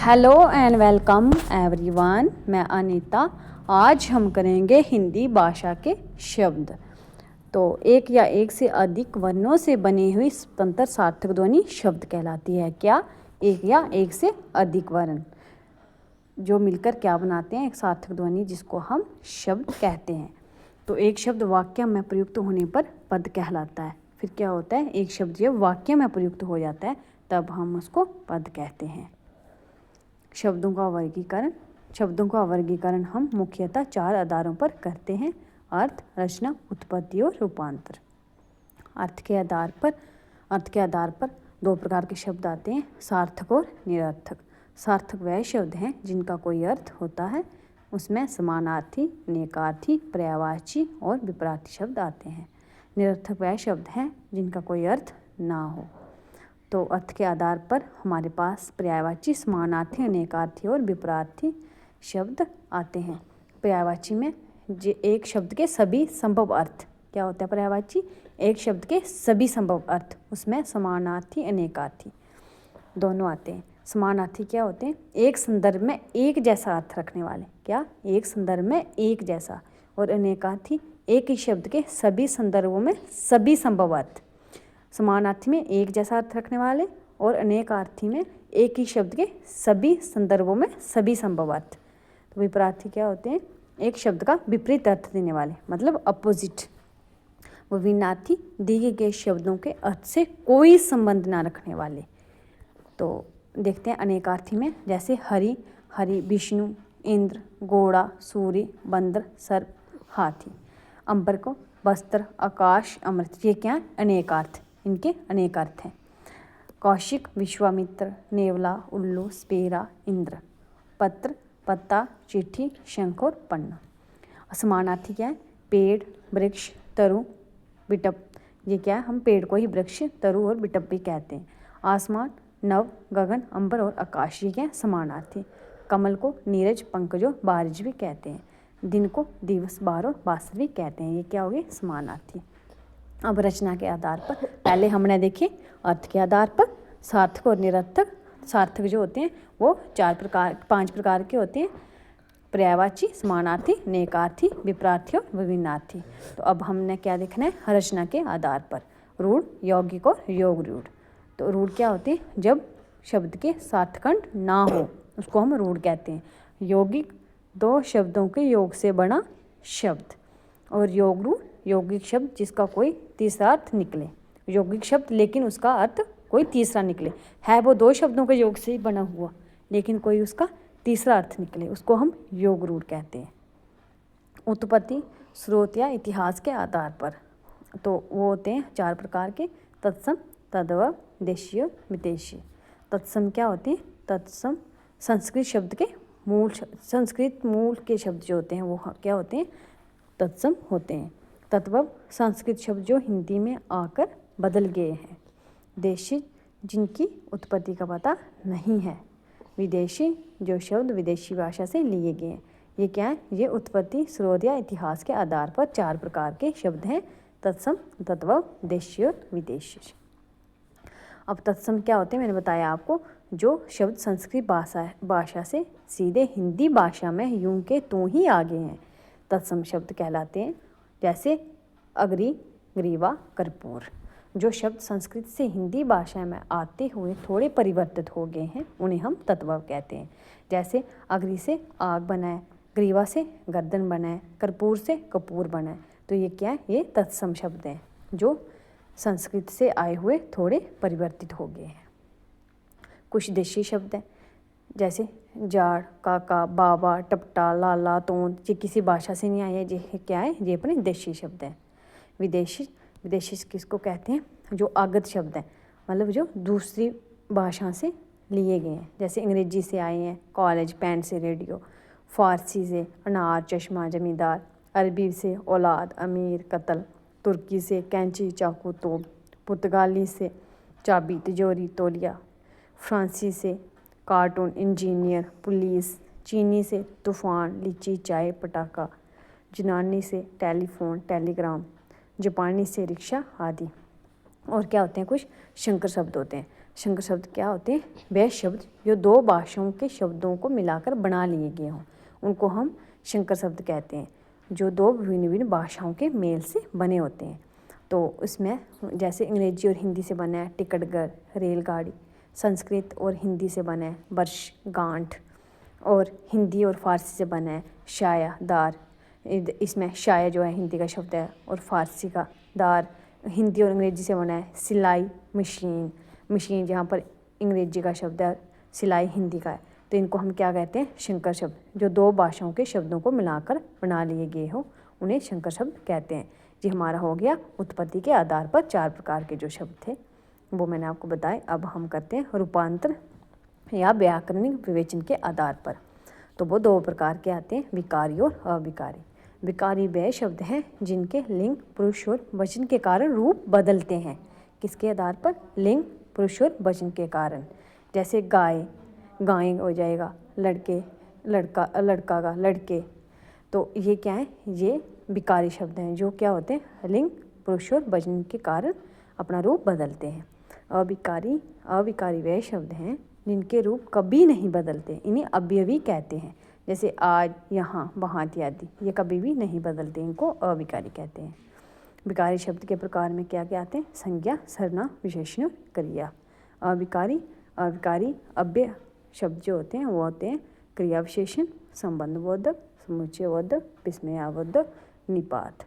Hello and welcome everyone. मैं अनीता। आज हम करेंगे हिंदी भाषा के शब्द। तो एक या एक से अधिक वर्णों से बनी हुई स्वतंत्र सार्थक ध्वनि शब्द कहलाती है। क्या? एक या एक से अधिक वर्ण जो मिलकर क्या बनाते हैं? एक सार्थक ध्वनि, जिसको हम शब्द कहते हैं। तो एक शब्द वाक्य में प्रयुक्त होने पर पद कहलाता है। फिर क्या होता है? एक शब्द जब वाक्य में प्रयुक्त हो जाता है तब हम उसको पद कहते हैं। शब्दों का वर्गीकरण हम मुख्यतः 4 आधारों पर करते हैं: अर्थ, रचना, उत्पत्ति और रूपांतर। अर्थ के आधार पर 2 प्रकार के शब्द आते हैं: सार्थक और निरर्थक। सार्थक वह शब्द हैं जिनका कोई अर्थ होता है। उसमें समानार्थी, अनेकार्थी, पर्यायवाची और विपरीत शब्द आते हैं। निरर्थक वह शब्द हैं जिनका कोई अर्थ ना हो। तो अर्थ के आधार पर हमारे पास पर्यायवाची, समानार्थी, अनेकार्थी और विपरीत शब्द आते हैं। पर्यायवाची में एक शब्द के सभी संभव अर्थ क्या होता है? पर्यायवाची एक शब्द के सभी संभव अर्थ, उसमें समानार्थी, अनेकार्थी दोनों आते हैं। समानार्थी क्या होते हैं? एक संदर्भ में एक जैसा अर्थ रखने वाले। क्या? एक संदर्भ में एक जैसा। और अनेकार्थी एक ही शब्द के सभी संदर्भों में सभी संभव अर्थ। समानार्थी में एक जैसा अर्थ रखने वाले और अनेकार्थी में एक ही शब्द के सभी संदर्भों में सभी संभव अर्थ। तो विपरीत क्या होते हैं? एक शब्द का विपरीत अर्थ देने वाले, मतलब अपोजिट। विभिन्नार्थी दिए गए शब्दों के अर्थ से कोई संबंध ना रखने वाले। तो देखते हैं अनेकार्थी में, जैसे हरि, हरि, विष्णु, इंद्र, घोड़ा, सूर्य, बंदर, सर्प, हाथी। अंबर को वस्त्र, आकाश, अमृत। ये क्या है? अनेकार्थ। इनके अनेक अर्थ हैं। कौशिक, विश्वामित्र, नेवला, उल्लू, स्पेरा, इंद्र। पत्र, पत्ता, चिट्ठी, शंख और पन्ना। समानार्थी क्या है? पेड़, वृक्ष, तरु, बिटप। ये क्या है? हम पेड़ को ही वृक्ष, तरु और बिटप भी कहते हैं। आसमान, नभ, गगन, अंबर और आकाश। ये क्या है? समानार्थी। कमल को नीरज, पंकज और बारिज भी कहते हैं। दिन को दिवस, बार और बासर भी कहते हैं। ये क्या हो गए? समानार्थी। अब रचना के आधार पर पहले हमने देखे अर्थ के आधार पर सार्थक और निरर्थक। सार्थक जो होते हैं वो 5 प्रकार के होते हैं: पर्यायवाची, समानार्थी, अनेकार्थी, विपरीत और विभिन्नार्थी। तो अब हमने क्या देखना है? रचना के आधार पर रूढ़, यौगिक और योग रूढ़। तो रूढ़ क्या होती है? जब शब्द के सार्थकंड ना हो उसको हम रूढ़ कहते हैं। यौगिक 2 शब्दों के योग से बना शब्द। और योग रूढ़ यौगिक शब्द जिसका कोई तीसरा अर्थ निकले। यौगिक शब्द लेकिन उसका अर्थ कोई तीसरा निकले, है वो 2 शब्दों के योग से ही बना हुआ लेकिन कोई उसका तीसरा अर्थ निकले, उसको हम योग रूढ़ कहते हैं। उत्पत्ति, स्रोत या इतिहास के आधार पर। तो वो होते हैं 4 प्रकार के: तत्सम, तद्भव, देशीय, विदेशी। तत्सम क्या होते हैं? तत्सम संस्कृत मूल के शब्द जो होते हैं वो क्या होते हैं? तत्सम होते हैं। तद्भव संस्कृत शब्द जो हिंदी में आकर बदल गए हैं। देशी जिनकी उत्पत्ति का पता नहीं है। विदेशी जो शब्द विदेशी भाषा से लिए गए हैं। ये क्या है? ये उत्पत्ति, स्रोत या इतिहास के आधार पर 4 प्रकार के शब्द हैं: तत्सम, तद्भव, देशीय और विदेशी। अब तत्सम क्या होते हैं? मैंने बताया आपको, जो शब्द संस्कृत भाषा से सीधे हिंदी भाषा में यूं के तू ही आगे हैं, तत्सम शब्द कहलाते हैं। जैसे अग्नि, ग्रीवा, कर्पूर। जो शब्द संस्कृत से हिंदी भाषा में आते हुए थोड़े परिवर्तित हो गए हैं उन्हें हम तद्भव कहते हैं। जैसे अग्नि से आग बनाए, ग्रीवा से गर्दन बनाए, कर्पूर से कपूर बनाए। तो ये क्या है? ये तत्सम शब्द हैं जो संस्कृत से आए हुए थोड़े परिवर्तित हो गए हैं। कुछ देशी शब्द हैं जैसे जाड़, काका, बाबा, टपटा, लाला, तोंद। ये किसी भाषा से नहीं आए हैं। ये क्या है? ये अपने देशी शब्द हैं। विदेशी किसको कहते हैं? जो आगत शब्द हैं, मतलब जो दूसरी भाषा से लिए गए हैं। जैसे अंग्रेजी से आए हैं, कॉलेज, पैंट से रेडियो। फारसी से अनार, चश्मा, जमींदार। अरबी से औलाद, अमीर, कत्ल। तुर्की से कैंची, चाकू, तोप। पुर्तगाली से चाबी, तिजोरी, तौलिया। फ्रांसी से कार्टून, इंजीनियर, पुलिस। चीनी से तूफ़ान, लीची, चाय, पटाखा। यूनानी से टेलीफोन, टेलीग्राम। जापानी से रिक्शा आदि। और क्या होते हैं? कुछ संकर शब्द होते हैं। संकर शब्द क्या होते हैं? वे शब्द जो दो भाषाओं के शब्दों को मिलाकर बना लिए गए हों, उनको हम संकर शब्द कहते हैं, जो दो भिन्न भिन्न भाषाओं के मेल से बने होते हैं। तो उसमें जैसे अंग्रेजी और हिंदी से बना है टिकटघर, रेलगाड़ी। संस्कृत और हिंदी से बना है वर्ष, गांठ। और हिंदी और फारसी से बना है शाया, दार। इसमें शाया जो है हिंदी का शब्द है और फारसी का दार। हिंदी और अंग्रेजी से बना है सिलाई, मशीन। मशीन जहाँ पर अंग्रेजी का शब्द है, सिलाई हिंदी का है। तो इनको हम क्या कहते हैं? संकर शब्द। जो दो भाषाओं के शब्दों को मिलाकर बना लिए गए हो उन्हें संकर शब्द कहते हैं। ये हमारा हो गया उत्पत्ति के आधार पर 4 प्रकार के जो शब्द थे वो मैंने आपको बताए। अब हम करते हैं रूपांतर या व्याकरणिक विवेचन के आधार पर। तो वो 2 प्रकार के आते हैं, विकारी और अविकारी। विकारी वे शब्द हैं जिनके लिंग, पुरुष और वचन के कारण रूप बदलते हैं। किसके आधार पर? लिंग, पुरुष और वचन के कारण। जैसे गाय, गाय हो जाएगा, लड़के, लड़का, लड़का का लड़के। तो ये क्या है? ये विकारी शब्द हैं जो क्या होते हैं? लिंग, पुरुष और वचन के कारण अपना रूप बदलते हैं। अविकारी वे शब्द हैं जिनके रूप कभी नहीं बदलते, इन्हें अव्ययी कहते हैं। जैसे आज, यहाँ, वहाँ इत्यादि, ये कभी भी नहीं बदलते, इनको अविकारी कहते हैं। विकारी शब्द के प्रकार में क्या क्या आते हैं? संज्ञा, सर्वनाम, विशेषण, क्रिया। अविकारी अव्यय शब्द जो होते हैं वो होते हैं क्रिया विशेषण, संबंधबोधक, समुच्चयबोधक, विस्मयाबोधक, निपात।